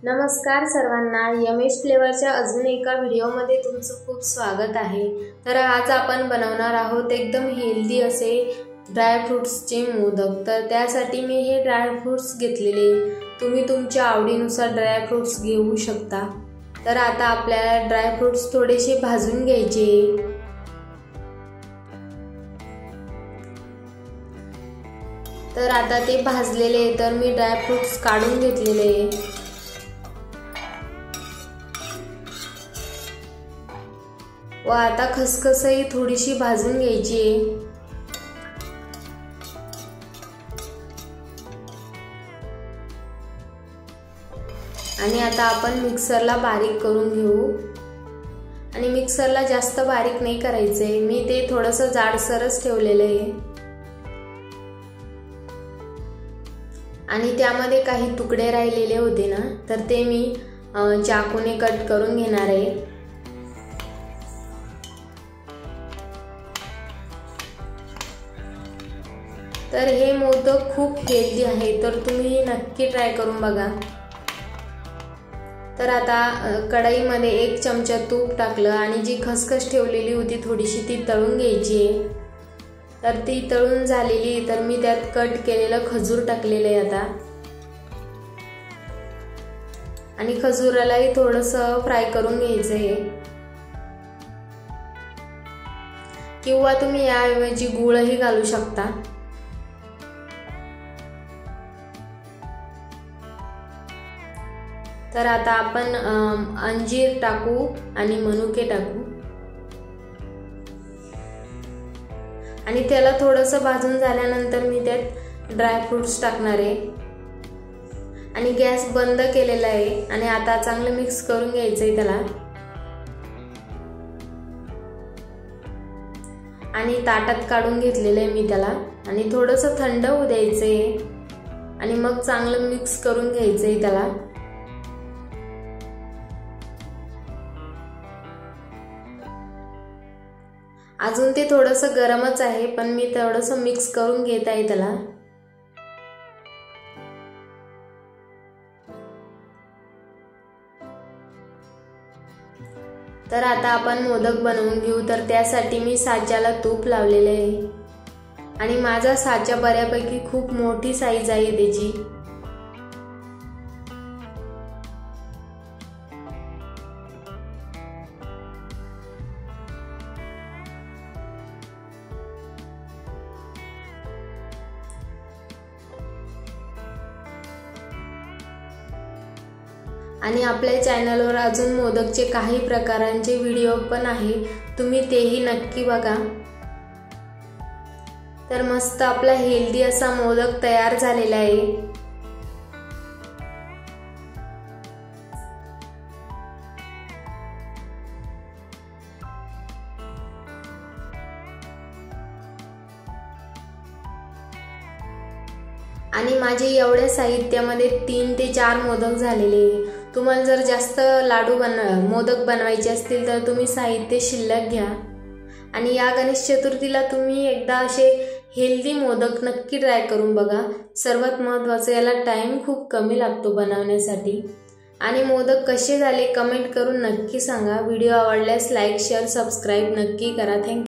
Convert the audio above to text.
नमस्कार सर्वांना, यमेश फ्लेवरच्या अजून एका व्हिडिओमध्ये तुमचं खूप स्वागत आहे। तर आज आपण बनवणार आहोत एकदम हेल्दी असे ड्रायफ्रुट्सचे मोदक। तर त्यासाठी मी हे ड्रायफ्रुट्स घेतलेले, तुम्ही तुमच्या आवडीनुसार ड्रायफ्रुट्स घेऊ शकता। तर आता आपल्याला ड्रायफ्रुट्स थोडेसे भाजून घ्यायचे। तर आता ते भाजलेले, तर मी ड्रायफ्रुट्स काढून घेतलेले व आता खसखसही थोडीशी भाजून घ्यायची। आणि आता आपण मिक्सरला बारीक करून घेऊ। आणि मिक्सरला जास्त बारीक नाही करायचे, मी ते थोडंसं जाडसरच ठेवलेलं आहे। आणि त्यामध्ये काही तुकडे राहिलेले होते ना, तर ते मी चाकूने कट करून घेणार आहे। तर हे मोदक खूप हेल्दी आहे, तर तुम्ही नक्की ट्राय करून बघा। तर आता कढईमध्ये 1 चमचा तूप टाकलं आणि जी खसखस ठेवलेली होती थोडीशी ती तळून घ्यायची। तर ती तळून झालेली, तर मी त्यात कट केलेलं खजूर टाकलेलं आहे आता। आणि खजुरालाही थोडंसं फ्राय करून घ्यायचं आहे, किंवा तुम्ही याऐवजी गूळही घालू शकता। तर आता आपण अंजीर टाकू आणि मनुके टाकू आणि त्याला थोडंसं भाजून झाल्यानंतर मी त्यात ड्रायफ्रुट्स टाकणार आहे आणि गॅस बंद केलेला आहे। आणि आता चांगलं मिक्स करून घ्यायचंय त्याला आणि ताटात काढून घेतलेलं आहे मी त्याला। आणि थोडंसं थंड होऊ द्यायचंय आणि मग चांगलं मिक्स करून घ्यायचंय त्याला। अजून ते थोडंसं गरमच आहे, पण मी थोडंसं मिक्स करून घेत आहे त्याला। तर आता आपण मोदक बनवून घेऊ। तर त्यासाठी मी साच्याला तूप लावलेले आहे आणि माझा साचा बऱ्यापैकी खूप मोठी साईज आहे त्याची। आणि आपल्या चॅनलवर अजून मोदकचे काही प्रकारांचे व्हिडिओ पण आहे, तुम्ही तेही नक्की बघा। तर मस्त आपला हेल्दी असा मोदक तयार झालेला आहे। आणि माझे एवढ्या साहित्यामध्ये 3 ते 4 मोदक झालेले। तुम्हाला जर जास्त मोदक बनवायचे असतील तर तुम्ही साहित्य शिल्लक घ्या। आणि या गणेश चतुर्थीला तुम्ही एकदा असे हेल्दी मोदक नक्की ट्राय करून बघा। सर्वात महत्त्वाचं, याला टाइम खूप कमी लागतो बनवण्यासाठी। आणि मोदक कसे झाले कमेंट करून नक्की सांगा। व्हिडिओ आवडल्यास लाईक, शेअर, सबस्क्राईब नक्की करा। थँक्यू।